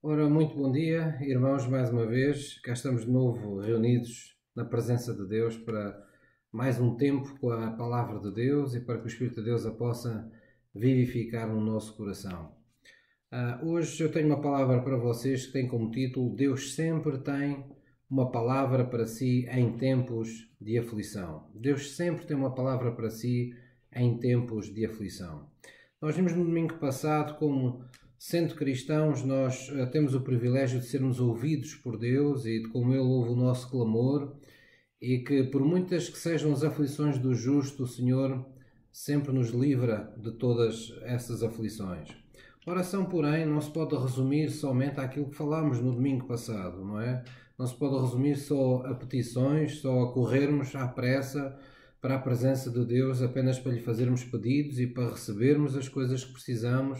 Ora, muito bom dia, irmãos, mais uma vez. Cá estamos de novo reunidos na presença de Deus para mais um tempo com a palavra de Deus e para que o Espírito de Deus a possa vivificar no nosso coração. Hoje eu tenho uma palavra para vocês que tem como título: Deus sempre tem uma palavra para si em tempos de aflição. Deus sempre tem uma palavra para si em tempos de aflição. Nós vimos no domingo passado como, sendo cristãos, nós temos o privilégio de sermos ouvidos por Deus e de como Ele ouve o nosso clamor, e que por muitas que sejam as aflições do justo, o Senhor sempre nos livra de todas essas aflições. A oração, porém, não se pode resumir somente àquilo que falámos no domingo passado, não é? Não se pode resumir só a petições, só a corrermos à pressa para a presença de Deus apenas para lhe fazermos pedidos e para recebermos as coisas que precisamos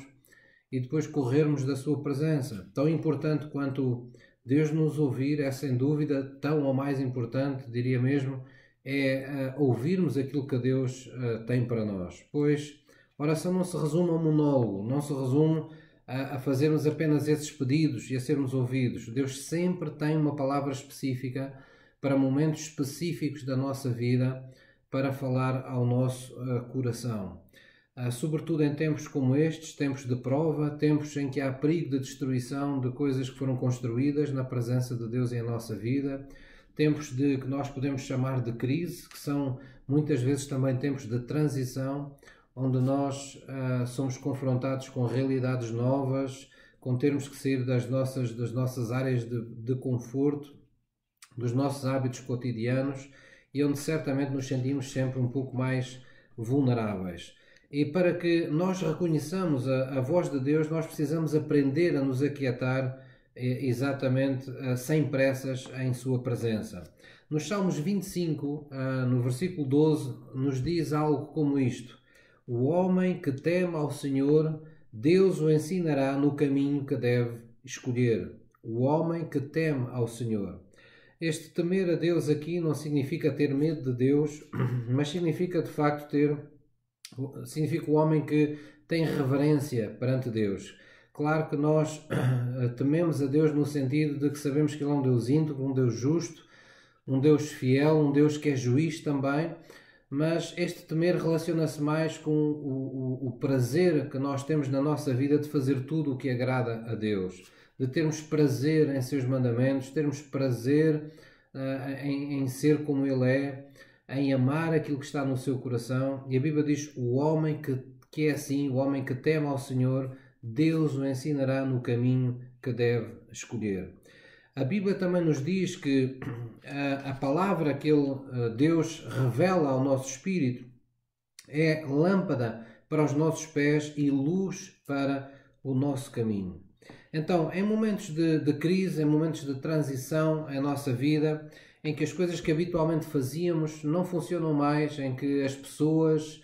e depois corrermos da sua presença. Tão importante quanto Deus nos ouvir é, sem dúvida, tão ou mais importante, diria mesmo, é ouvirmos aquilo que Deus tem para nós. Pois a oração não se resume a um monólogo, não se resume a fazermos apenas esses pedidos e a sermos ouvidos. Deus sempre tem uma palavra específica para momentos específicos da nossa vida para falar ao nosso coração. Sobretudo em tempos como estes, tempos de prova, tempos em que há perigo de destruição de coisas que foram construídas na presença de Deus em nossa vida, tempos de que nós podemos chamar de crise, que são muitas vezes também tempos de transição, onde nós somos confrontados com realidades novas, com termos que sair das nossas áreas de conforto, dos nossos hábitos cotidianos e onde certamente nos sentimos sempre um pouco mais vulneráveis. E para que nós reconheçamos a voz de Deus, nós precisamos aprender a nos aquietar exatamente sem pressas em sua presença. Nos Salmos 25, no versículo 12, nos diz algo como isto: O homem que teme ao Senhor, Deus o ensinará no caminho que deve escolher. O homem que teme ao Senhor. Este temer a Deus aqui não significa ter medo de Deus, mas significa de facto significa o homem que tem reverência perante Deus. Claro que nós tememos a Deus no sentido de que sabemos que Ele é um Deus íntegro, um Deus justo, um Deus fiel, um Deus que é juiz também, mas este temer relaciona-se mais com o prazer que nós temos na nossa vida de fazer tudo o que agrada a Deus, de termos prazer em seus mandamentos, termos prazer em ser como Ele é, em amar aquilo que está no seu coração. E a Bíblia diz: o homem que é assim, o homem que teme ao Senhor, Deus o ensinará no caminho que deve escolher. A Bíblia também nos diz que a palavra que Deus revela ao nosso espírito é lâmpada para os nossos pés e luz para o nosso caminho. Então, em momentos de crise, em momentos de transição em nossa vida, em que as coisas que habitualmente fazíamos não funcionam mais, em que as pessoas,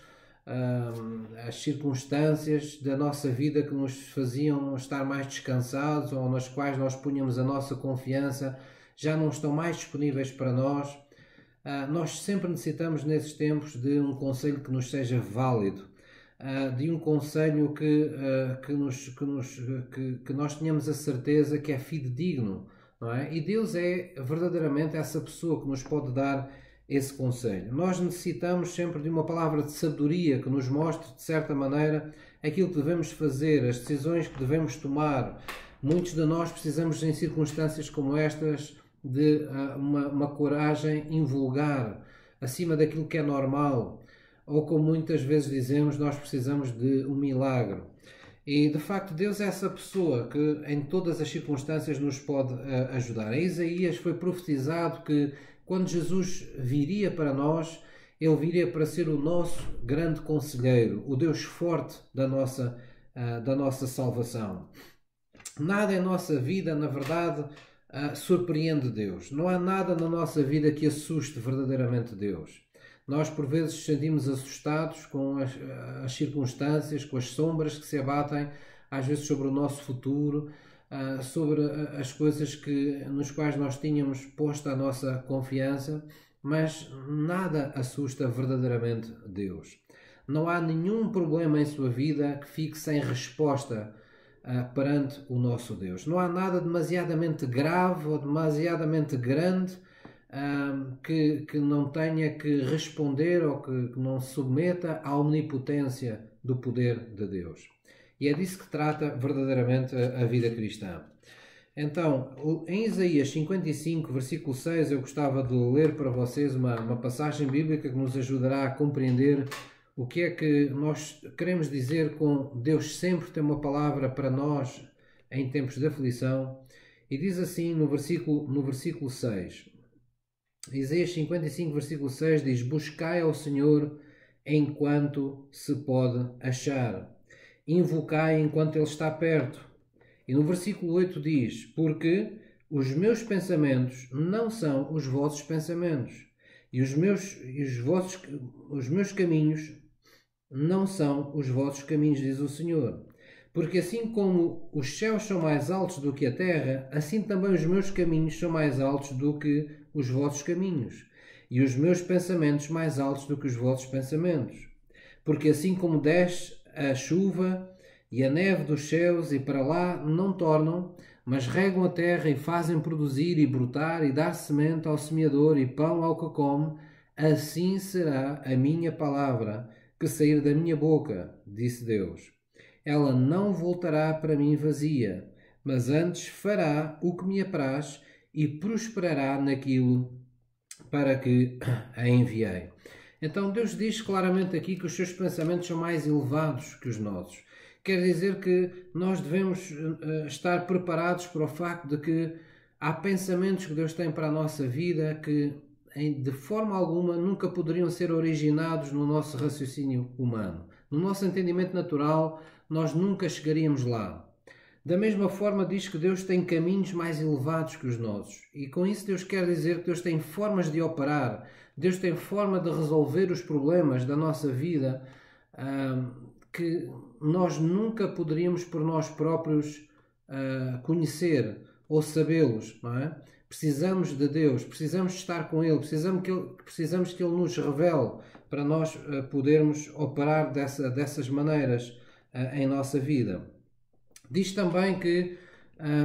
as circunstâncias da nossa vida que nos faziam estar mais descansados ou nas quais nós punhamos a nossa confiança já não estão mais disponíveis para nós, nós sempre necessitamos nesses tempos de um conselho que nos seja válido, de um conselho que nós tenhamos a certeza que é fidedigno, não é? E Deus é verdadeiramente essa pessoa que nos pode dar esse conselho. Nós necessitamos sempre de uma palavra de sabedoria que nos mostre, de certa maneira, aquilo que devemos fazer, as decisões que devemos tomar. Muitos de nós precisamos, em circunstâncias como estas, de uma coragem invulgar, acima daquilo que é normal. Ou como muitas vezes dizemos, nós precisamos de um milagre. E de facto Deus é essa pessoa que em todas as circunstâncias nos pode ajudar. Em Isaías foi profetizado que quando Jesus viria para nós, Ele viria para ser o nosso grande conselheiro, o Deus forte da nossa salvação. Nada em nossa vida, na verdade, surpreende Deus. Não há nada na nossa vida que assuste verdadeiramente Deus. Nós, por vezes, sentimos assustados com as circunstâncias, com as sombras que se abatem, às vezes, sobre o nosso futuro, sobre as coisas nos quais nós tínhamos posto a nossa confiança, mas nada assusta verdadeiramente Deus. Não há nenhum problema em sua vida que fique sem resposta perante o nosso Deus. Não há nada demasiadamente grave ou demasiadamente grande que não tenha que responder ou que não se submeta à omnipotência do poder de Deus. E é disso que trata verdadeiramente a vida cristã. Então, em Isaías 55, versículo 6, eu gostava de ler para vocês uma passagem bíblica que nos ajudará a compreender o que é que nós queremos dizer com Deus sempre tem uma palavra para nós em tempos de aflição. E diz assim no versículo 6, Isaías 55, versículo 6 diz: Buscai ao Senhor enquanto se pode achar, invocai enquanto Ele está perto. E no versículo 8 diz: Porque os meus pensamentos não são os vossos pensamentos, e os meus caminhos não são os vossos caminhos, diz o Senhor. Porque assim como os céus são mais altos do que a terra, assim também os meus caminhos são mais altos do que os vossos caminhos, e os meus pensamentos mais altos do que os vossos pensamentos. Porque assim como desce a chuva e a neve dos céus e para lá não tornam, mas regam a terra e fazem produzir e brotar e dar semente ao semeador e pão ao que come, assim será a minha palavra que sair da minha boca, disse Deus. Ela não voltará para mim vazia, mas antes fará o que me apraz e prosperará naquilo para que a enviei. Então Deus diz claramente aqui que os seus pensamentos são mais elevados que os nossos. Quer dizer que nós devemos estar preparados para o facto de que há pensamentos que Deus tem para a nossa vida que de forma alguma nunca poderiam ser originados no nosso raciocínio humano. No nosso entendimento natural, nós nunca chegaríamos lá. Da mesma forma, diz que Deus tem caminhos mais elevados que os nossos. E com isso Deus quer dizer que Deus tem formas de operar, Deus tem forma de resolver os problemas da nossa vida que nós nunca poderíamos por nós próprios conhecer ou sabê-los, não é? Precisamos de Deus, precisamos estar com Ele, precisamos que Ele nos revele para nós podermos operar dessas maneiras em nossa vida. Diz também que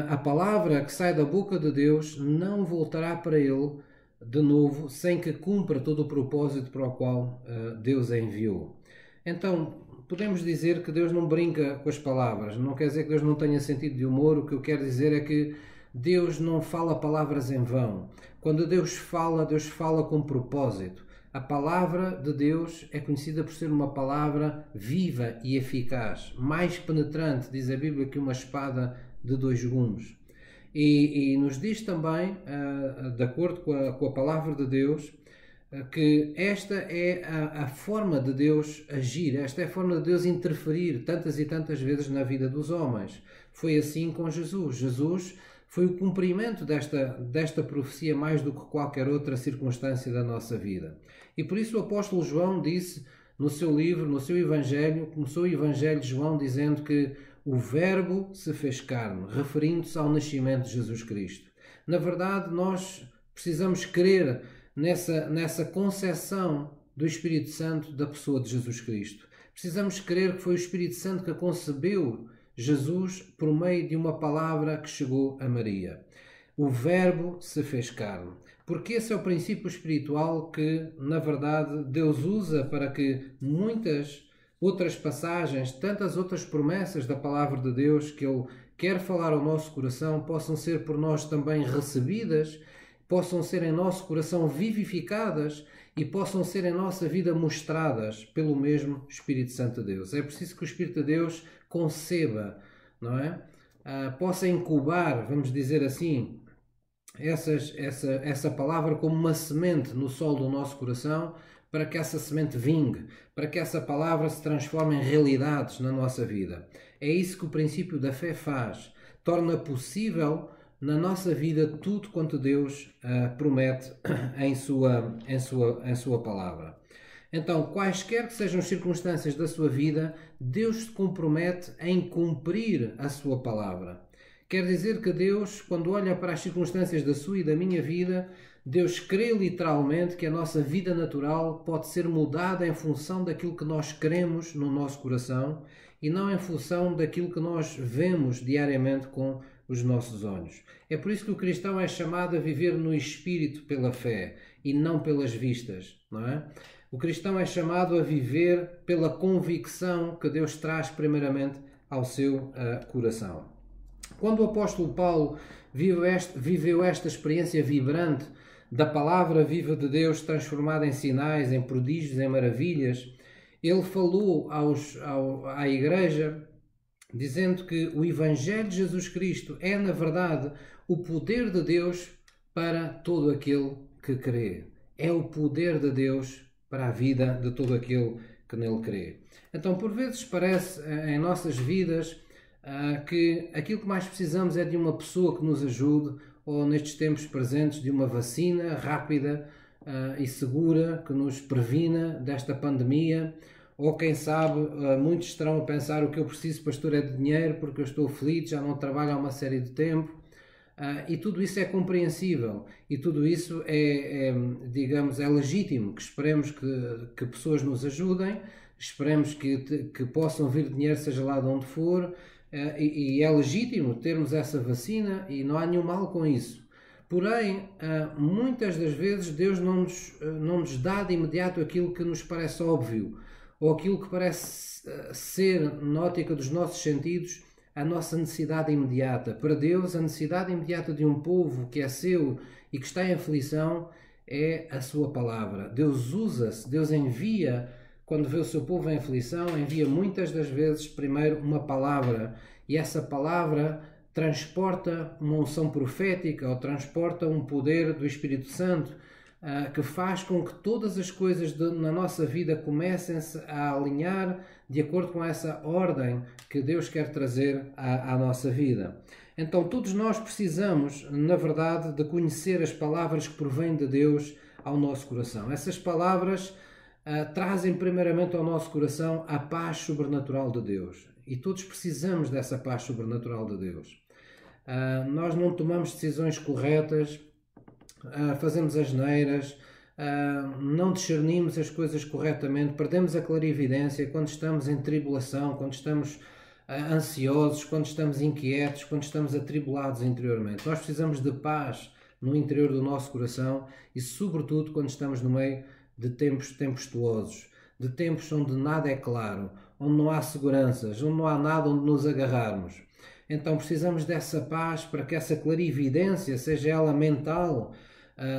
a palavra que sai da boca de Deus não voltará para Ele de novo sem que cumpra todo o propósito para o qual Deus a enviou. Então, podemos dizer que Deus não brinca com as palavras. Não quer dizer que Deus não tenha sentido de humor. O que eu quero dizer é que Deus não fala palavras em vão. Quando Deus fala com propósito. A palavra de Deus é conhecida por ser uma palavra viva e eficaz, mais penetrante, diz a Bíblia, que uma espada de 2 gumes. E nos diz também, de acordo com a palavra de Deus, que esta é a forma de Deus agir, esta é a forma de Deus interferir tantas e tantas vezes na vida dos homens. Foi assim com Jesus. Jesus foi o cumprimento desta profecia mais do que qualquer outra circunstância da nossa vida. E por isso o apóstolo João disse no seu livro, no seu Evangelho, começou o Evangelho de João dizendo que o Verbo se fez carne, referindo-se ao nascimento de Jesus Cristo. Na verdade, nós precisamos crer nessa concepção do Espírito Santo da pessoa de Jesus Cristo. Precisamos crer que foi o Espírito Santo que concebeu Jesus por meio de uma palavra que chegou a Maria. O Verbo se fez carne. Porque esse é o princípio espiritual que, na verdade, Deus usa para que muitas outras passagens, tantas outras promessas da palavra de Deus que Ele quer falar ao nosso coração, possam ser por nós também recebidas, possam ser em nosso coração vivificadas e possam ser em nossa vida mostradas pelo mesmo Espírito Santo de Deus. É preciso que o Espírito de Deus conceba, não é? Possa incubar, vamos dizer assim, essa palavra como uma semente no solo do nosso coração, para que essa semente vingue, para que essa palavra se transforme em realidades na nossa vida. É isso que o princípio da fé faz. Torna possível na nossa vida tudo quanto Deus promete em sua palavra. Então, quaisquer que sejam as circunstâncias da sua vida, Deus se compromete em cumprir a sua palavra. Quer dizer que Deus, quando olha para as circunstâncias da sua e da minha vida, Deus crê literalmente que a nossa vida natural pode ser mudada em função daquilo que nós queremos no nosso coração e não em função daquilo que nós vemos diariamente com os nossos olhos. É por isso que o cristão é chamado a viver no Espírito pela fé e não pelas vistas, não é? O cristão é chamado a viver pela convicção que Deus traz primeiramente ao seu coração. Quando o apóstolo Paulo viveu esta experiência vibrante da palavra viva de Deus transformada em sinais, em prodígios, em maravilhas, ele falou à igreja dizendo que o Evangelho de Jesus Cristo é, na verdade, o poder de Deus para todo aquele que crê. É o poder de Deus para a vida de todo aquele que nele crê. Então, por vezes parece em nossas vidas que aquilo que mais precisamos é de uma pessoa que nos ajude, ou nestes tempos presentes de uma vacina rápida e segura que nos previna desta pandemia, ou quem sabe muitos estarão a pensar: o que eu preciso, pastor, é de dinheiro porque eu estou aflito, já não trabalho há uma série de tempo. E tudo isso é compreensível e tudo isso digamos, é legítimo, que esperemos que pessoas nos ajudem, esperemos que possam vir dinheiro seja lá de onde for, e é legítimo termos essa vacina e não há nenhum mal com isso. Porém, muitas das vezes Deus não nos dá de imediato aquilo que nos parece óbvio, ou aquilo que parece ser, na ótica dos nossos sentidos, a nossa necessidade imediata. Para Deus, a necessidade imediata de um povo que é seu e que está em aflição é a sua palavra. Deus usa-se, Deus envia, quando vê o seu povo em aflição, envia muitas das vezes primeiro uma palavra, e essa palavra transporta uma unção profética ou transporta um poder do Espírito Santo que faz com que todas as coisas na nossa vida comecem-se a alinhar de acordo com essa ordem que Deus quer trazer à nossa vida. Então todos nós precisamos, na verdade, de conhecer as palavras que provêm de Deus ao nosso coração. Essas palavras trazem primeiramente ao nosso coração a paz sobrenatural de Deus. E todos precisamos dessa paz sobrenatural de Deus. Nós não tomamos decisões corretas, fazemos asneiras, não discernimos as coisas corretamente, perdemos a clarividência quando estamos em tribulação, quando estamos ansiosos, quando estamos inquietos, quando estamos atribulados interiormente. Nós precisamos de paz no interior do nosso coração e, sobretudo, quando estamos no meio de tempos tempestuosos, de tempos onde nada é claro, onde não há seguranças, onde não há nada onde nos agarrarmos. Então precisamos dessa paz para que essa clarividência, seja ela mental,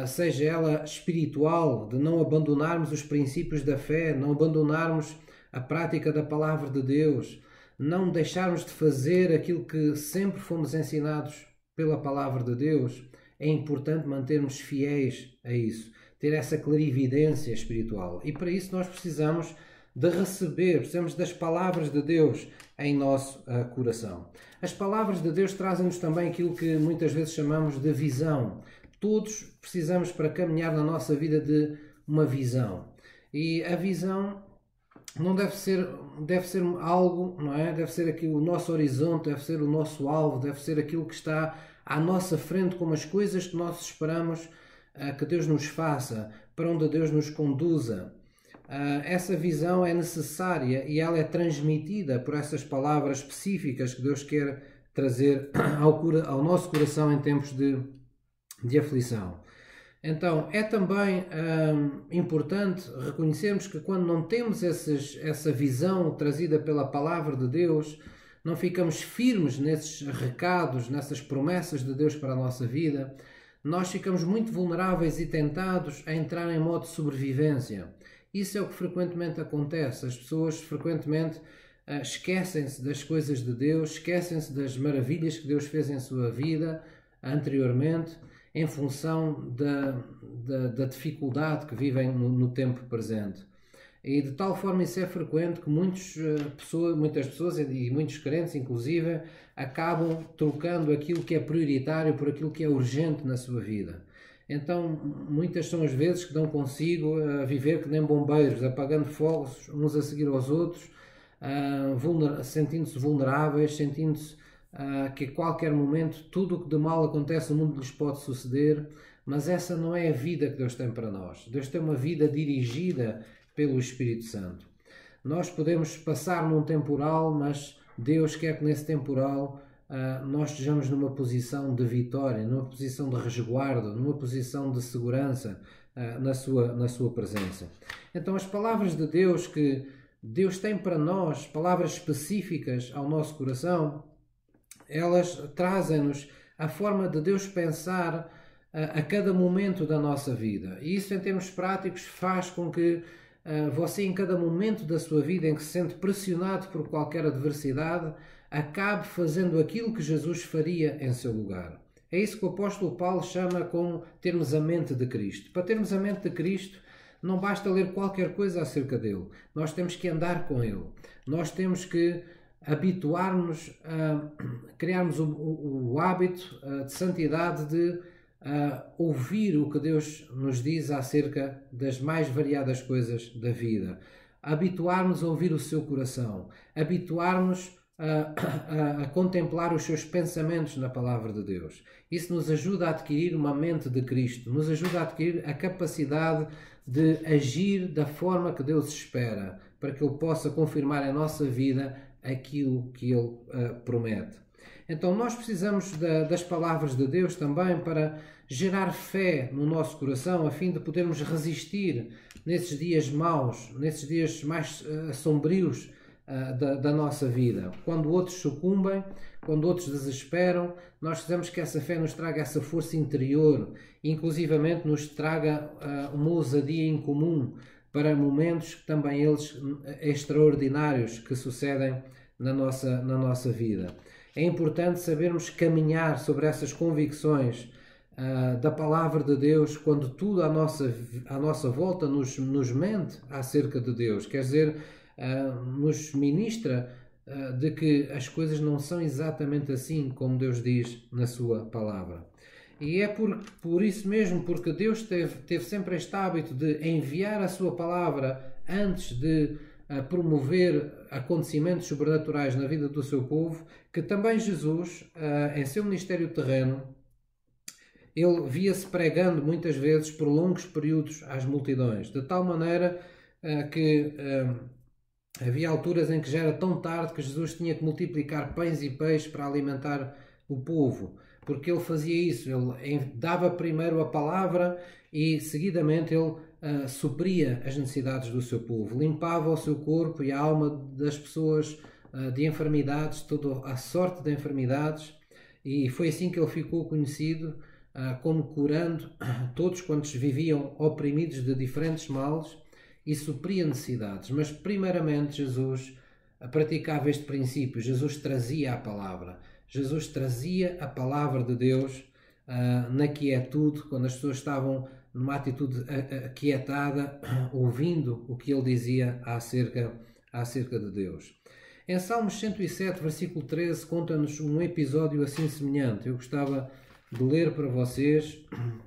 seja ela espiritual, de não abandonarmos os princípios da fé, não abandonarmos a prática da palavra de Deus, não deixarmos de fazer aquilo que sempre fomos ensinados pela palavra de Deus. É importante mantermos fiéis a isso, ter essa clarividência espiritual. E para isso nós precisamos de receber, precisamos das palavras de Deus em nosso coração. As palavras de Deus trazem-nos também aquilo que muitas vezes chamamos de visão. Todos precisamos, para caminhar na nossa vida, de uma visão. E a visão não deve ser algo, não é? Deve ser aqui o nosso horizonte, deve ser o nosso alvo, deve ser aquilo que está à nossa frente, como as coisas que nós esperamos que Deus nos faça, para onde Deus nos conduza. Essa visão é necessária e ela é transmitida por essas palavras específicas que Deus quer trazer ao nosso coração em tempos de aflição. Então, é também importante reconhecermos que quando não temos essa visão trazida pela palavra de Deus, não ficamos firmes nesses recados, nessas promessas de Deus para a nossa vida, nós ficamos muito vulneráveis e tentados a entrar em modo de sobrevivência. Isso é o que frequentemente acontece. As pessoas frequentemente esquecem-se das coisas de Deus, esquecem-se das maravilhas que Deus fez em sua vida anteriormente, em função da dificuldade que vivem no tempo presente. E de tal forma isso é frequente que muitas pessoas e muitos crentes, inclusive, acabam trocando aquilo que é prioritário por aquilo que é urgente na sua vida. Então, muitas são as vezes que dão consigo a viver que nem bombeiros, apagando fogos uns a seguir aos outros, sentindo-se vulneráveis, sentindo-se que a qualquer momento tudo o que de mal acontece no mundo lhes pode suceder, mas essa não é a vida que Deus tem para nós. Deus tem uma vida dirigida pelo Espírito Santo. Nós podemos passar num temporal, mas Deus quer que nesse temporal nós estejamos numa posição de vitória, numa posição de resguardo, numa posição de segurança na sua presença. Então as palavras de Deus que Deus tem para nós, palavras específicas ao nosso coração, elas trazem-nos a forma de Deus pensar a cada momento da nossa vida. E isso, em termos práticos, faz com que você, em cada momento da sua vida em que se sente pressionado por qualquer adversidade, acabe fazendo aquilo que Jesus faria em seu lugar. É isso que o apóstolo Paulo chama como termos a mente de Cristo. Para termos a mente de Cristo, não basta ler qualquer coisa acerca dele. Nós temos que andar com ele. Nós temos que habituar-nos a criarmos o hábito de santidade de ouvir o que Deus nos diz acerca das mais variadas coisas da vida. Habituar-nos a ouvir o seu coração. Habituar-nos a contemplar os seus pensamentos na palavra de Deus. Isso nos ajuda a adquirir uma mente de Cristo, nos ajuda a adquirir a capacidade de agir da forma que Deus espera, para que Ele possa confirmar em nossa vida aquilo que Ele promete. Então nós precisamos das palavras de Deus também para gerar fé no nosso coração, a fim de podermos resistir nesses dias maus, nesses dias mais sombrios da nossa vida. Quando outros sucumbem, quando outros desesperam, nós precisamos que essa fé nos traga essa força interior, e inclusivamente nos traga uma ousadia incomum para momentos que também eles extraordinários que sucedem na nossa vida. É importante sabermos caminhar sobre essas convicções da palavra de Deus quando tudo à nossa volta nos mente acerca de Deus. Quer dizer, nos ministra de que as coisas não são exatamente assim como Deus diz na sua palavra. E é por isso mesmo, porque Deus teve sempre este hábito de enviar a sua palavra antes de promover acontecimentos sobrenaturais na vida do seu povo, que também Jesus, em seu ministério terreno, ele via-se pregando muitas vezes por longos períodos às multidões, de tal maneira que havia alturas em que já era tão tarde que Jesus tinha que multiplicar pães e peixes para alimentar o povo, porque ele fazia isso, ele dava primeiro a palavra e seguidamente ele supria as necessidades do seu povo, limpava o seu corpo e a alma das pessoas de enfermidades, toda a sorte de enfermidades, e foi assim que ele ficou conhecido como curando todos quantos viviam oprimidos de diferentes males e supria necessidades. Mas primeiramente Jesus praticava este princípio, Jesus trazia a palavra. Jesus trazia a palavra de Deus na quietude, quando as pessoas estavam numa atitude aquietada, ouvindo o que ele dizia acerca de Deus. Em Salmos 107, versículo 13, conta-nos um episódio assim semelhante. Eu gostava de ler para vocês,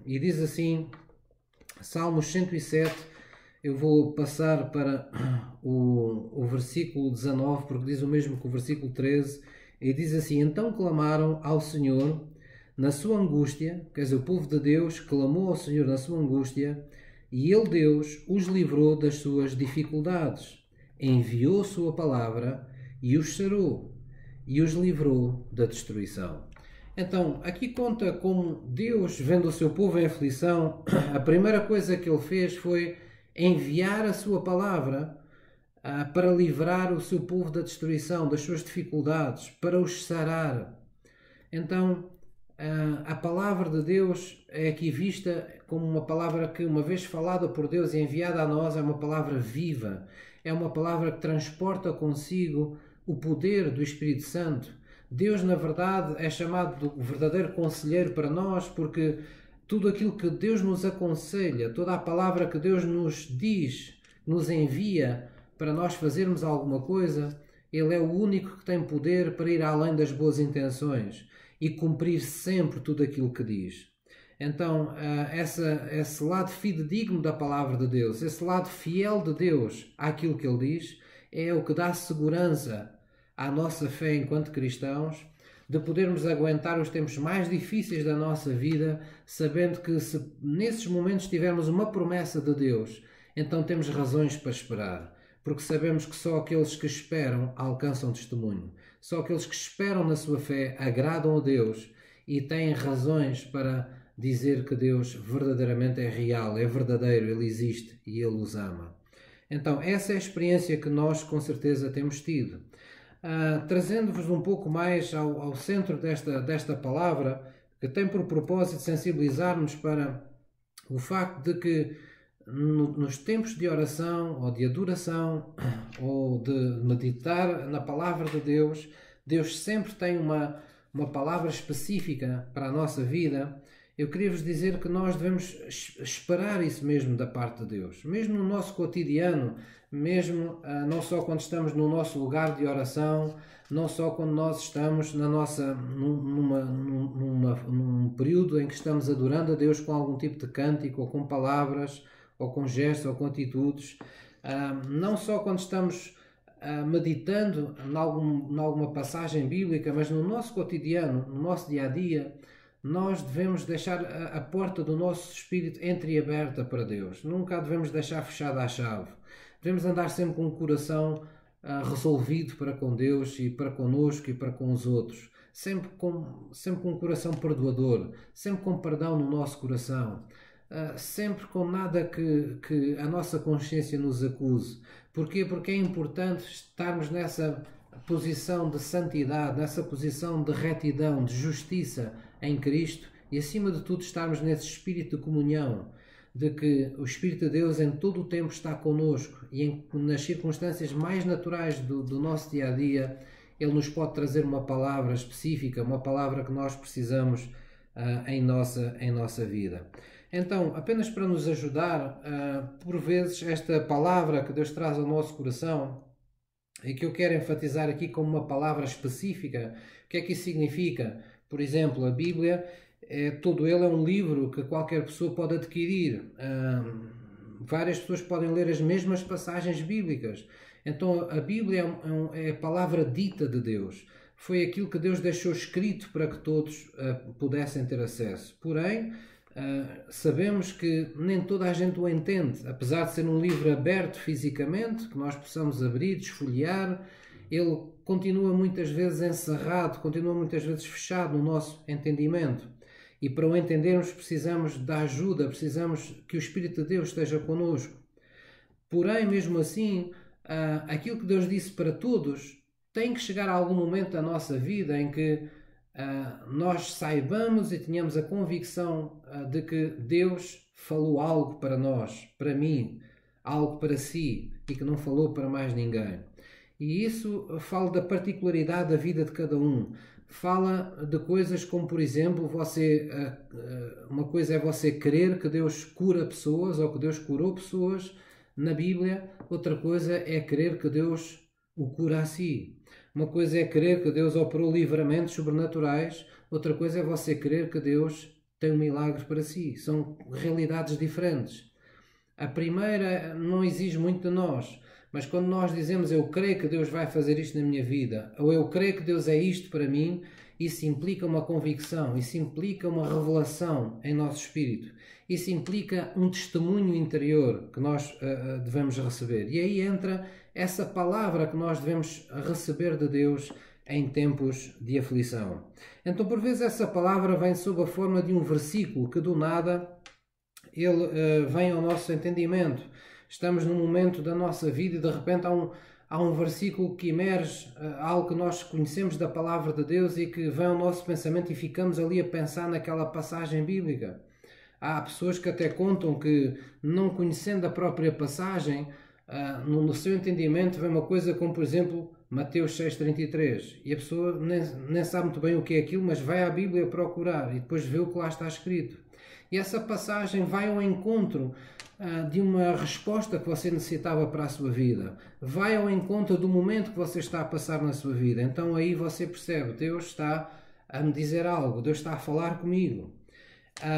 e diz assim, Salmos 107, eu vou passar para o versículo 19, porque diz o mesmo que o versículo 13, e diz assim: então clamaram ao Senhor na sua angústia, quer dizer, o povo de Deus clamou ao Senhor na sua angústia, e Ele, Deus, os livrou das suas dificuldades, enviou sua palavra e os sarou, e os livrou da destruição. Então, aqui conta como Deus, vendo o seu povo em aflição, a primeira coisa que Ele fez foi enviar a sua palavra para livrar o seu povo da destruição, das suas dificuldades, para os sarar. Então, a palavra de Deus é aqui vista como uma palavra que, uma vez falada por Deus e enviada a nós, é uma palavra viva, é uma palavra que transporta consigo o poder do Espírito Santo. Deus, na verdade, é chamado do verdadeiro conselheiro para nós, porque tudo aquilo que Deus nos aconselha, toda a palavra que Deus nos diz, nos envia para nós fazermos alguma coisa, Ele é o único que tem poder para ir além das boas intenções e cumprir sempre tudo aquilo que diz. Então, esse lado fidedigno da palavra de Deus, esse lado fiel de Deus àquilo que Ele diz, é o que dá segurança à nossa fé enquanto cristãos, de podermos aguentar os tempos mais difíceis da nossa vida, sabendo que se nesses momentos tivermos uma promessa de Deus, então temos razões para esperar. porque sabemos que só aqueles que esperam alcançam testemunho. Só aqueles que esperam na sua fé agradam a Deus e têm razões para dizer que Deus verdadeiramente é real, é verdadeiro, Ele existe e Ele os ama. Então, essa é a experiência que nós com certeza temos tido. Trazendo-vos um pouco mais ao centro desta palavra, que tem por propósito sensibilizar-nos para o facto de que nos tempos de oração ou de adoração ou de meditar na palavra de Deus, Deus sempre tem uma palavra específica para a nossa vida. Eu queria vos dizer que nós devemos esperar isso mesmo da parte de Deus, mesmo no nosso cotidiano, mesmo não só quando estamos no nosso lugar de oração, não só quando nós estamos num período em que estamos adorando a Deus com algum tipo de cântico, ou com palavras, ou com gestos, ou com atitudes, não só quando estamos meditando em alguma passagem bíblica, mas no nosso cotidiano, no nosso dia-a-dia, nós devemos deixar a porta do nosso espírito entreaberta para Deus. Nunca a devemos deixar fechada à chave. Devemos andar sempre com o coração resolvido para com Deus e para connosco e para com os outros. Sempre com um coração perdoador, sempre com perdão no nosso coração. Sempre com nada que a nossa consciência nos acuse. Porquê? Porque é importante estarmos nessa posição de santidade, nessa posição de retidão, de justiça em Cristo e, acima de tudo, estarmos nesse espírito de comunhão, de que o Espírito de Deus em todo o tempo está connosco e nas circunstâncias mais naturais do nosso dia-a-dia, Ele nos pode trazer uma palavra específica, uma palavra que nós precisamos em nossa vida. Então, apenas para nos ajudar, por vezes esta palavra que Deus traz ao nosso coração e que eu quero enfatizar aqui como uma palavra específica, o que é que isso significa? Por exemplo, a Bíblia, todo ele é um livro que qualquer pessoa pode adquirir. Várias pessoas podem ler as mesmas passagens bíblicas. Então, a Bíblia é a palavra dita de Deus. Foi aquilo que Deus deixou escrito para que todos pudessem ter acesso. Porém, sabemos que nem toda a gente o entende. Apesar de ser um livro aberto fisicamente, que nós possamos abrir, desfolhear, ele continua muitas vezes encerrado, continua muitas vezes fechado no nosso entendimento. E para o entendermos precisamos da ajuda, precisamos que o Espírito de Deus esteja connosco. Porém, mesmo assim, aquilo que Deus disse para todos tem que chegar a algum momento da nossa vida em que nós saibamos e tenhamos a convicção de que Deus falou algo para nós, para mim, algo para si e que não falou para mais ninguém. E isso fala da particularidade da vida de cada um. Fala de coisas como, por exemplo, uma coisa é você crer que Deus cura pessoas ou que Deus curou pessoas na Bíblia, outra coisa é crer que Deus o cura a si. Uma coisa é crer que Deus operou livramentos sobrenaturais, outra coisa é você crer que Deus tem um milagre para si. São realidades diferentes. A primeira não exige muito de nós, mas quando nós dizemos eu creio que Deus vai fazer isto na minha vida, ou eu creio que Deus é isto para mim, isso implica uma convicção, isso implica uma revelação em nosso espírito, isso implica um testemunho interior que nós devemos receber. E aí entra essa palavra que nós devemos receber de Deus em tempos de aflição. Então, por vezes, essa palavra vem sob a forma de um versículo que, do nada, ele vem ao nosso entendimento. Estamos num momento da nossa vida e, de repente, há um versículo que emerge, algo que nós conhecemos da palavra de Deus e que vem ao nosso pensamento e ficamos ali a pensar naquela passagem bíblica. Há pessoas que até contam que, não conhecendo a própria passagem, no seu entendimento vem uma coisa como, por exemplo, Mateus 6,33, e a pessoa nem sabe muito bem o que é aquilo, mas vai à Bíblia procurar e depois vê o que lá está escrito. E essa passagem vai ao encontro de uma resposta que você necessitava para a sua vida. Vai ao encontro do momento que você está a passar na sua vida. Então aí você percebe, Deus está a me dizer algo, Deus está a falar comigo.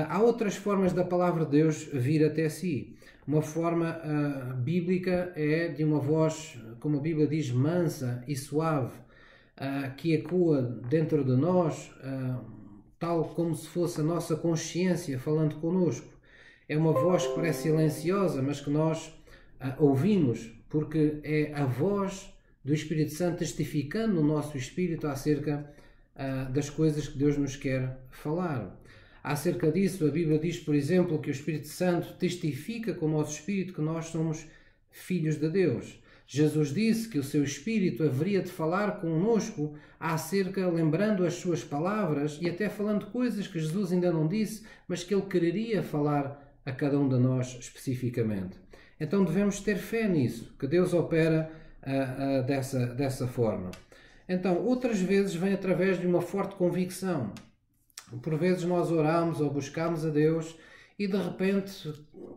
Há outras formas da palavra de Deus vir até si. Uma forma bíblica é de uma voz, como a Bíblia diz, mansa e suave, que ecoa dentro de nós, tal como se fosse a nossa consciência falando connosco. É uma voz que parece silenciosa, mas que nós ouvimos porque é a voz do Espírito Santo testificando no nosso espírito acerca das coisas que Deus nos quer falar. Acerca disso, a Bíblia diz, por exemplo, que o Espírito Santo testifica com o nosso espírito que nós somos filhos de Deus. Jesus disse que o seu Espírito haveria de falar conosco acerca, lembrando as suas palavras e até falando coisas que Jesus ainda não disse, mas que ele quereria falar a cada um de nós especificamente. Então devemos ter fé nisso, que Deus opera dessa forma. Então, outras vezes vem através de uma forte convicção. Por vezes nós oramos ou buscamos a Deus e de repente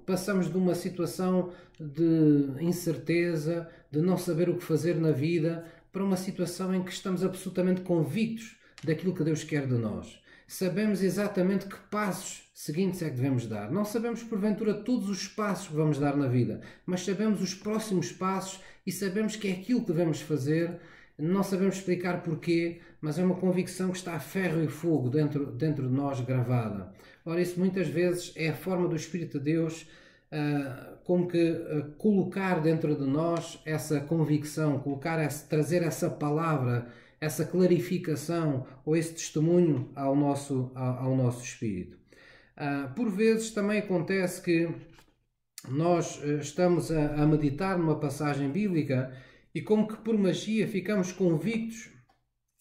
passamos de uma situação de incerteza, de não saber o que fazer na vida, para uma situação em que estamos absolutamente convictos daquilo que Deus quer de nós. Sabemos exatamente que passos seguintes é que devemos dar. Não sabemos porventura todos os passos que vamos dar na vida, mas sabemos os próximos passos e sabemos que é aquilo que devemos fazer. Não sabemos explicar porquê, mas é uma convicção que está a ferro e fogo dentro de nós gravada. Ora, isso muitas vezes é a forma do Espírito de Deus como que colocar dentro de nós essa convicção, trazer essa palavra, essa clarificação ou esse testemunho ao nosso espírito. Por vezes também acontece que nós estamos a meditar numa passagem bíblica e como que por magia ficamos convictos,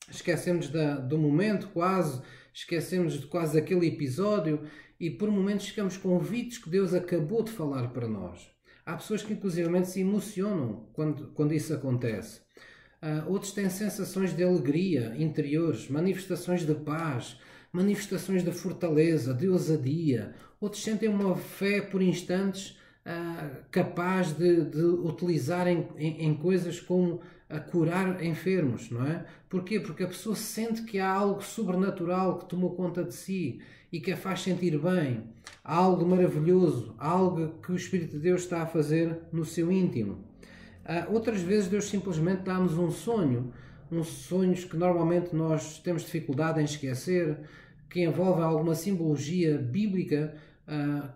esquecemos do momento quase, esquecemos de quase aquele episódio e por momentos ficamos convictos que Deus acabou de falar para nós. Há pessoas que inclusivamente se emocionam quando isso acontece. Outros têm sensações de alegria interiores, manifestações de paz, manifestações de fortaleza, de ousadia. Outros sentem uma fé por instantes capaz de utilizar em coisas como curar enfermos, não é? Porquê? Porque a pessoa sente que há algo sobrenatural que tomou conta de si e que a faz sentir bem, há algo maravilhoso, algo que o Espírito de Deus está a fazer no seu íntimo. Outras vezes Deus simplesmente dá-nos um sonho, uns sonhos que normalmente nós temos dificuldade em esquecer, que envolvem alguma simbologia bíblica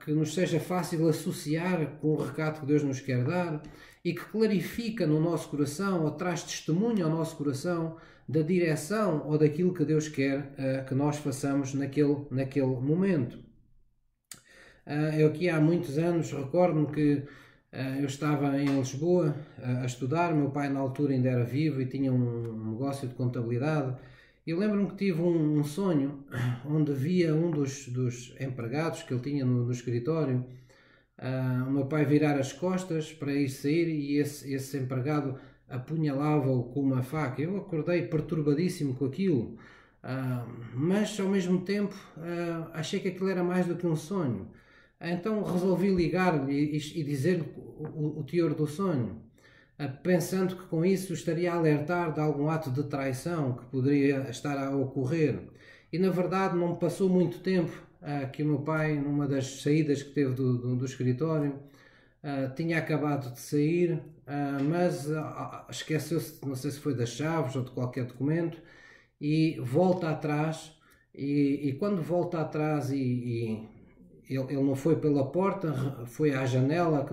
que nos seja fácil associar com o recado que Deus nos quer dar e que clarifica no nosso coração ou traz testemunho ao nosso coração da direção ou daquilo que Deus quer que nós façamos naquele momento. Eu aqui há muitos anos recordo-me que eu estava em Lisboa a estudar, meu pai na altura ainda era vivo e tinha um negócio de contabilidade. Eu lembro-me que tive um sonho onde via um dos empregados que ele tinha no escritório, o meu pai virar as costas para ir sair e esse empregado apunhalava-o com uma faca. Eu acordei perturbadíssimo com aquilo, mas ao mesmo tempo achei que aquilo era mais do que um sonho. Então resolvi ligar-lhe e dizer-lhe o teor do sonho, pensando que com isso estaria a alertar de algum ato de traição que poderia estar a ocorrer. E na verdade não passou muito tempo que o meu pai, numa das saídas que teve do escritório, tinha acabado de sair, mas esqueceu-se, não sei se foi das chaves ou de qualquer documento, e volta atrás, e quando volta atrás ele não foi pela porta, foi à janela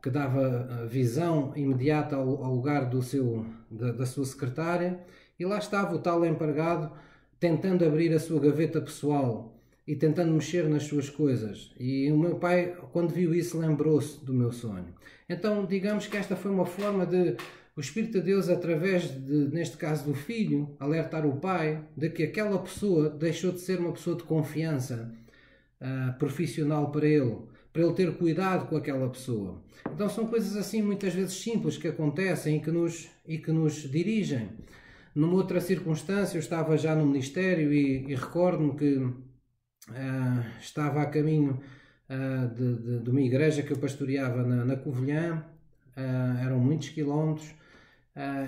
que dava visão imediata ao lugar da sua secretária, e lá estava o tal empregado tentando abrir a sua gaveta pessoal e tentando mexer nas suas coisas. E o meu pai, quando viu isso, lembrou-se do meu sonho. Então, digamos que esta foi uma forma de o Espírito de Deus, através neste caso do filho, alertar o pai de que aquela pessoa deixou de ser uma pessoa de confiança profissional para ele ter cuidado com aquela pessoa. Então são coisas assim muitas vezes simples que acontecem e que nos dirigem. Numa outra circunstância, eu estava já no ministério e recordo-me que estava a caminho de uma igreja que eu pastoreava na Covilhã, eram muitos quilómetros,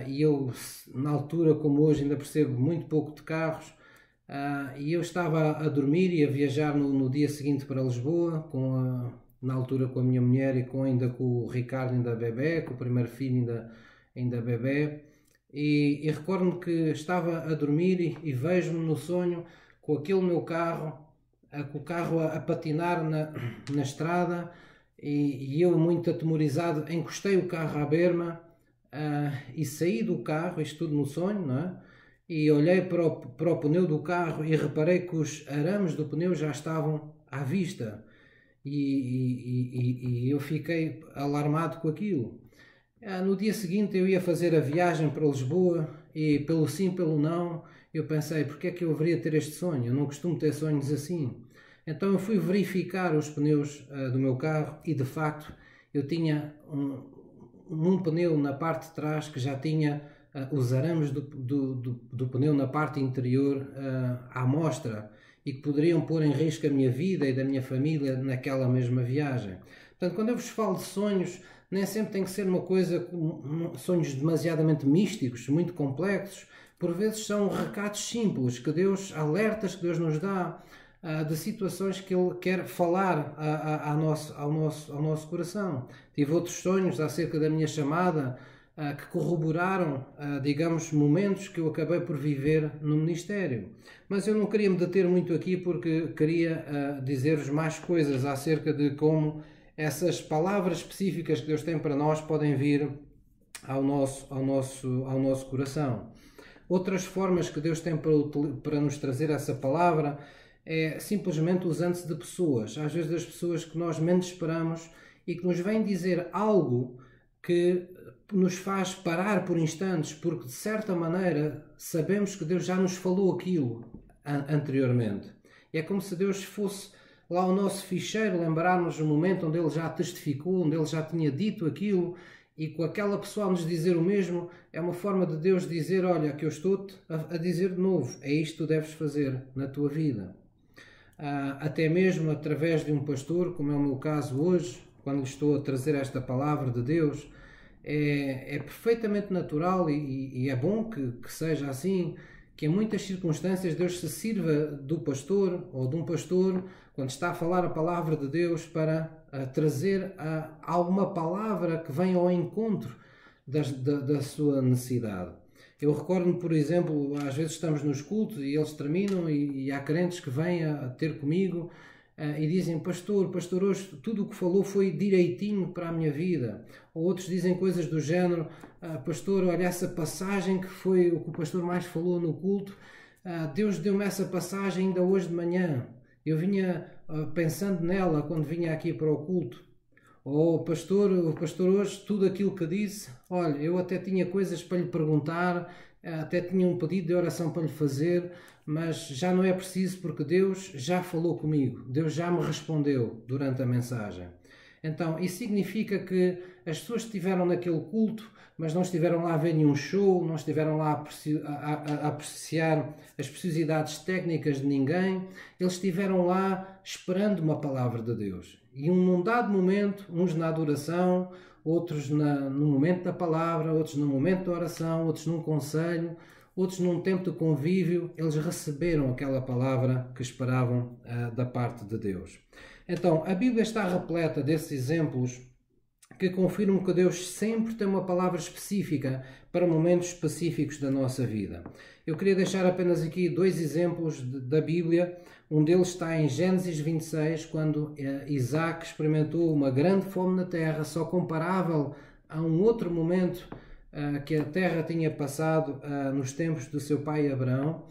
e eu, na altura, como hoje, ainda percebo muito pouco de carros, e eu estava a dormir e a viajar no dia seguinte para Lisboa, na altura com a minha mulher e ainda com o Ricardo ainda bebé, com o primeiro filho ainda bebé, e recordo-me que estava a dormir e vejo-me no sonho com aquele meu carro, com o carro a patinar na estrada, e eu, muito atemorizado, encostei o carro à berma e saí do carro, isto tudo no sonho, não é? E olhei para o pneu do carro e reparei que os arames do pneu já estavam à vista. E eu fiquei alarmado com aquilo. No dia seguinte eu ia fazer a viagem para Lisboa e pelo sim, pelo não, eu pensei, porque é que eu haveria ter este sonho? Eu não costumo ter sonhos assim. Então eu fui verificar os pneus do meu carro e de facto eu tinha um pneu na parte de trás que já tinha os arames do pneu na parte interior à mostra e que poderiam pôr em risco a minha vida e da minha família naquela mesma viagem. Portanto, quando eu vos falo de sonhos, nem sempre tem que ser uma coisa, sonhos demasiadamente místicos, muito complexos. Por vezes são recados simples que Deus, alertas que Deus nos dá de situações que Ele quer falar ao nosso coração. Tive outros sonhos acerca da minha chamada que corroboraram, digamos, momentos que eu acabei por viver no ministério. Mas eu não queria me deter muito aqui porque queria dizer-vos mais coisas acerca de como essas palavras específicas que Deus tem para nós podem vir ao nosso coração. Outras formas que Deus tem para nos trazer essa palavra é simplesmente usando-se de pessoas, às vezes das pessoas que nós menos esperamos e que nos vêm dizer algo que nos faz parar por instantes, porque de certa maneira sabemos que Deus já nos falou aquilo anteriormente. E é como se Deus fosse lá o nosso ficheiro, lembrar-nos do momento onde Ele já testificou, onde Ele já tinha dito aquilo, e com aquela pessoa a nos dizer o mesmo, é uma forma de Deus dizer, olha, que eu estou-te a dizer de novo, é isto que tu deves fazer na tua vida. Até mesmo através de um pastor, como é o meu caso hoje, quando lhe estou a trazer esta palavra de Deus, é perfeitamente natural e é bom que seja assim, que em muitas circunstâncias Deus se sirva do pastor ou de um pastor quando está a falar a palavra de Deus para trazer alguma palavra que venha ao encontro da sua necessidade. Eu recordo-me, por exemplo, às vezes estamos nos cultos e eles terminam e há crentes que vêm a ter comigo e dizem, pastor, hoje tudo o que falou foi direitinho para a minha vida. Ou outros dizem coisas do género, pastor, olha essa passagem que foi o que o pastor mais falou no culto, Deus deu-me essa passagem ainda hoje de manhã. Eu vinha pensando nela quando vinha aqui para o culto. Ou o pastor hoje, tudo aquilo que disse, olha, eu até tinha coisas para lhe perguntar, até tinha um pedido de oração para lhe fazer, mas já não é preciso porque Deus já falou comigo, Deus já me respondeu durante a mensagem. Então, isso significa que as pessoas que estiveram naquele culto, mas não estiveram lá a ver nenhum show, não estiveram lá a apreciar as preciosidades técnicas de ninguém, eles estiveram lá esperando uma palavra de Deus. E num dado momento, uns na adoração, outros no momento da palavra, outros no momento da oração, outros num conselho, outros num tempo de convívio, eles receberam aquela palavra que esperavam da parte de Deus. Então, a Bíblia está repleta desses exemplos que confirmam que Deus sempre tem uma palavra específica para momentos específicos da nossa vida. Eu queria deixar apenas aqui dois exemplos da Bíblia. Um deles está em Gênesis 26, quando Isaac experimentou uma grande fome na terra, só comparável a um outro momento que a terra tinha passado nos tempos do seu pai Abraão.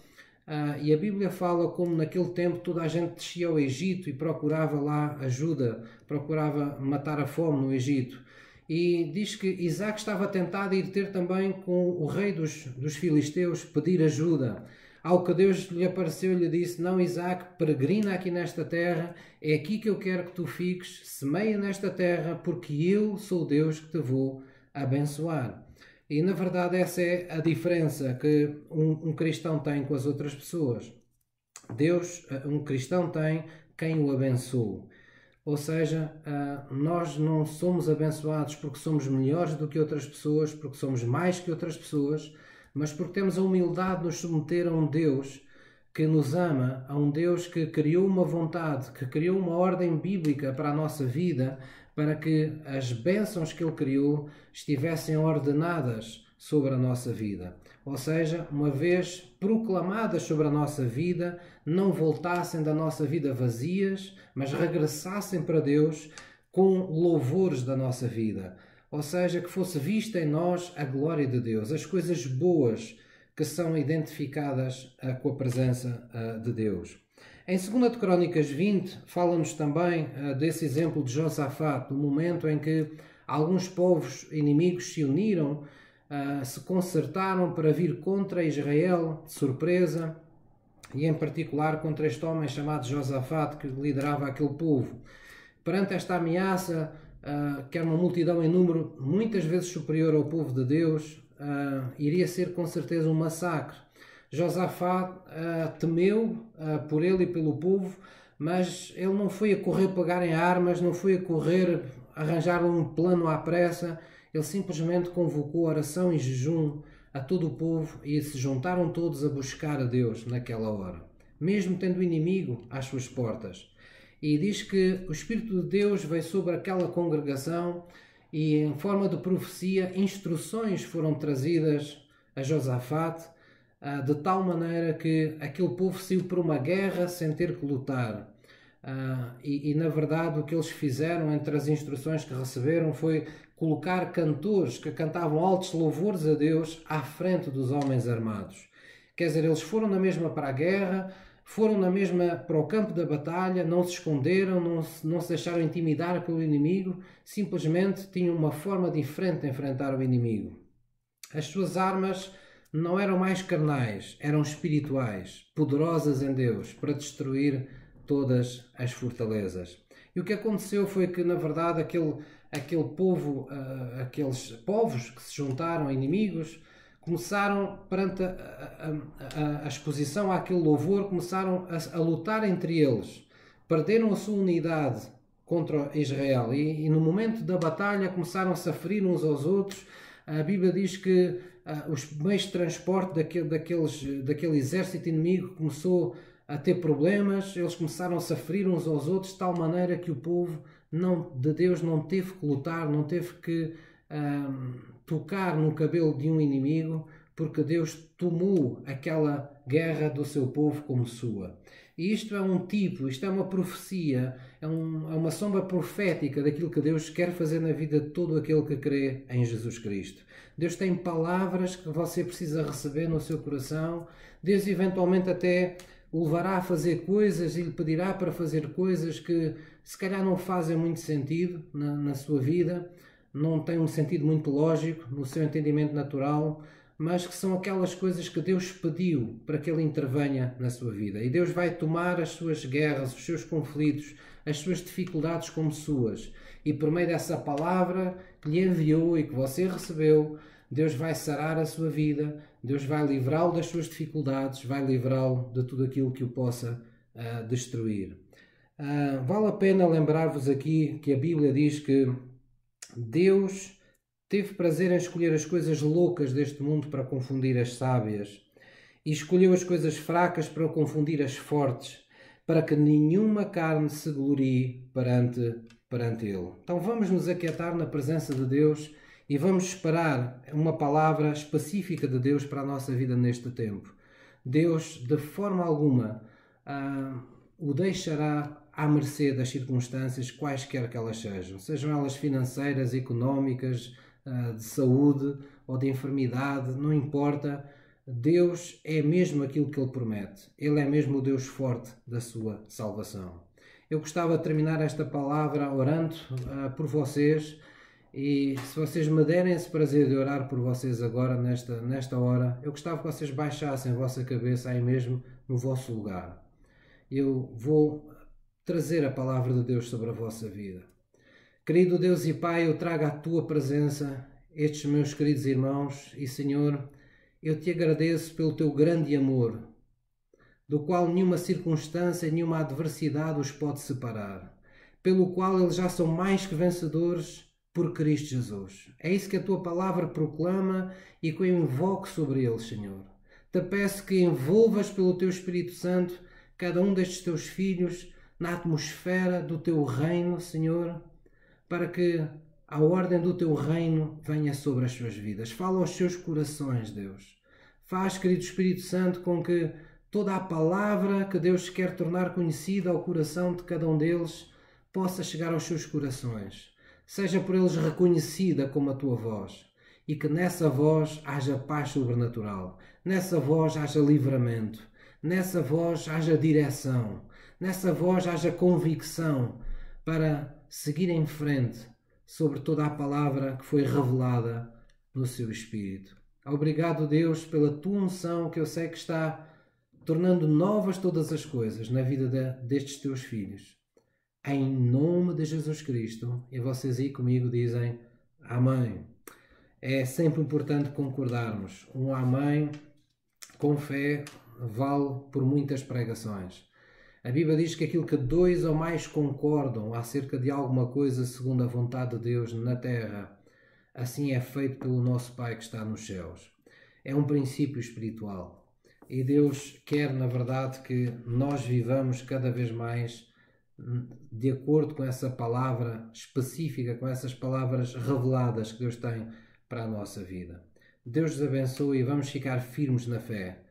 E a Bíblia fala como naquele tempo toda a gente descia ao Egito e procurava lá ajuda, procurava matar a fome no Egito. E diz que Isaac estava tentado a ir ter também com o rei dos filisteus, pedir ajuda. Ao que Deus lhe apareceu e lhe disse, não Isaac, peregrina aqui nesta terra, é aqui que eu quero que tu fiques, semeia nesta terra, porque eu sou Deus que te vou abençoar. E na verdade essa é a diferença que um cristão tem com as outras pessoas. Deus, um cristão tem quem o abençoe. Ou seja, nós não somos abençoados porque somos melhores do que outras pessoas, porque somos mais que outras pessoas, mas porque temos a humildade de nos submeter a um Deus que nos ama, a um Deus que criou uma vontade, que criou uma ordem bíblica para a nossa vida, para que as bênçãos que Ele criou estivessem ordenadas sobre a nossa vida. Ou seja, uma vez proclamadas sobre a nossa vida, não voltassem da nossa vida vazias, mas regressassem para Deus com louvores da nossa vida. Ou seja, que fosse vista em nós a glória de Deus, as coisas boas que são identificadas com a presença de Deus. Em 2 de Crónicas 20, fala-nos também desse exemplo de Josafá, do momento em que alguns povos inimigos se uniram, se concertaram para vir contra Israel de surpresa, e em particular contra este homem chamado Josafá, que liderava aquele povo. Perante esta ameaça, que era uma multidão em número muitas vezes superior ao povo de Deus, iria ser com certeza um massacre. Josafá temeu por ele e pelo povo, mas ele não foi a correr pegar em armas, não foi a correr arranjar um plano à pressa. Ele simplesmente convocou oração e jejum a todo o povo e se juntaram todos a buscar a Deus naquela hora, mesmo tendo o inimigo às suas portas. E diz que o Espírito de Deus veio sobre aquela congregação e, em forma de profecia, instruções foram trazidas a Josafá, de tal maneira que aquele povo saiu por uma guerra sem ter que lutar. Na verdade, o que eles fizeram entre as instruções que receberam foi colocar cantores que cantavam altos louvores a Deus à frente dos homens armados. Quer dizer, eles foram na mesma para a guerra, foram na mesma para o campo da batalha, não se esconderam, não se deixaram intimidar pelo inimigo, simplesmente tinham uma forma diferente de enfrentar o inimigo. As suas armas não eram mais carnais, eram espirituais, poderosas em Deus para destruir todas as fortalezas. E o que aconteceu foi que, na verdade, aqueles povos que se juntaram a inimigos começaram, perante a exposição àquele louvor, começaram a lutar entre eles. Perderam a sua unidade contra Israel e no momento da batalha começaram-se a ferir uns aos outros. A Bíblia diz que os meios de transporte daquele exército inimigo começou a ter problemas, eles começaram-se a ferir uns aos outros de tal maneira que o povo de Deus não teve que lutar, não teve que tocar no cabelo de um inimigo, porque Deus tomou aquela guerra do seu povo como sua. E isto é uma profecia, é uma sombra profética daquilo que Deus quer fazer na vida de todo aquele que crê em Jesus Cristo. Deus tem palavras que você precisa receber no seu coração. Deus eventualmente até o levará a fazer coisas e lhe pedirá para fazer coisas que se calhar não fazem muito sentido na sua vida, não têm um sentido muito lógico no seu entendimento natural, mas que são aquelas coisas que Deus pediu para que Ele intervenha na sua vida. E Deus vai tomar as suas guerras, os seus conflitos, as suas dificuldades como suas. E por meio dessa palavra que lhe enviou e que você recebeu, Deus vai sarar a sua vida, Deus vai livrá-lo das suas dificuldades, vai livrá-lo de tudo aquilo que o possa destruir. Vale a pena lembrar-vos aqui que a Bíblia diz que Deus teve prazer em escolher as coisas loucas deste mundo para confundir as sábias e escolheu as coisas fracas para confundir as fortes, para que nenhuma carne se glorie perante Ele. Então vamos nos aquietar na presença de Deus e vamos esperar uma palavra específica de Deus para a nossa vida neste tempo. Deus, de forma alguma, o deixará à mercê das circunstâncias, quaisquer que elas sejam elas financeiras, económicas, de saúde ou de enfermidade, não importa. Deus é mesmo aquilo que Ele promete. Ele é mesmo o Deus forte da sua salvação. Eu gostava de terminar esta palavra orando por vocês, e se vocês me derem esse prazer de orar por vocês agora, nesta hora, eu gostava que vocês baixassem a vossa cabeça aí mesmo no vosso lugar. Eu vou trazer a palavra de Deus sobre a vossa vida. Querido Deus e Pai, eu trago à Tua presença estes meus queridos irmãos e, Senhor, eu Te agradeço pelo Teu grande amor, do qual nenhuma circunstância, nenhuma adversidade os pode separar, pelo qual eles já são mais que vencedores por Cristo Jesus. É isso que a Tua palavra proclama e que eu invoco sobre eles, Senhor. Te peço que envolvas pelo Teu Espírito Santo cada um destes Teus filhos na atmosfera do Teu reino, Senhor, para que a ordem do Teu reino venha sobre as suas vidas. Fala aos seus corações, Deus. Faz, querido Espírito Santo, com que toda a palavra que Deus quer tornar conhecida ao coração de cada um deles possa chegar aos seus corações, seja por eles reconhecida como a tua voz, e que nessa voz haja paz sobrenatural, nessa voz haja livramento, nessa voz haja direção, nessa voz haja convicção para seguir em frente sobre toda a palavra que foi revelada no seu Espírito. Obrigado, Deus, pela tua unção que eu sei que está tornando novas todas as coisas na vida destes teus filhos. Em nome de Jesus Cristo. E vocês aí comigo dizem amém. É sempre importante concordarmos. Um amém com fé vale por muitas pregações. A Bíblia diz que aquilo que dois ou mais concordam acerca de alguma coisa segundo a vontade de Deus na terra, assim é feito pelo nosso Pai que está nos céus. É um princípio espiritual. E Deus quer, na verdade, que nós vivamos cada vez mais de acordo com essa palavra específica, com essas palavras reveladas que Deus tem para a nossa vida. Deus nos abençoe e vamos ficar firmes na fé,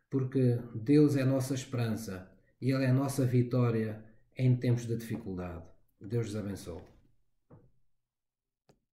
porque Deus é a nossa esperança e Ele é a nossa vitória em tempos de dificuldade. Deus nos abençoe.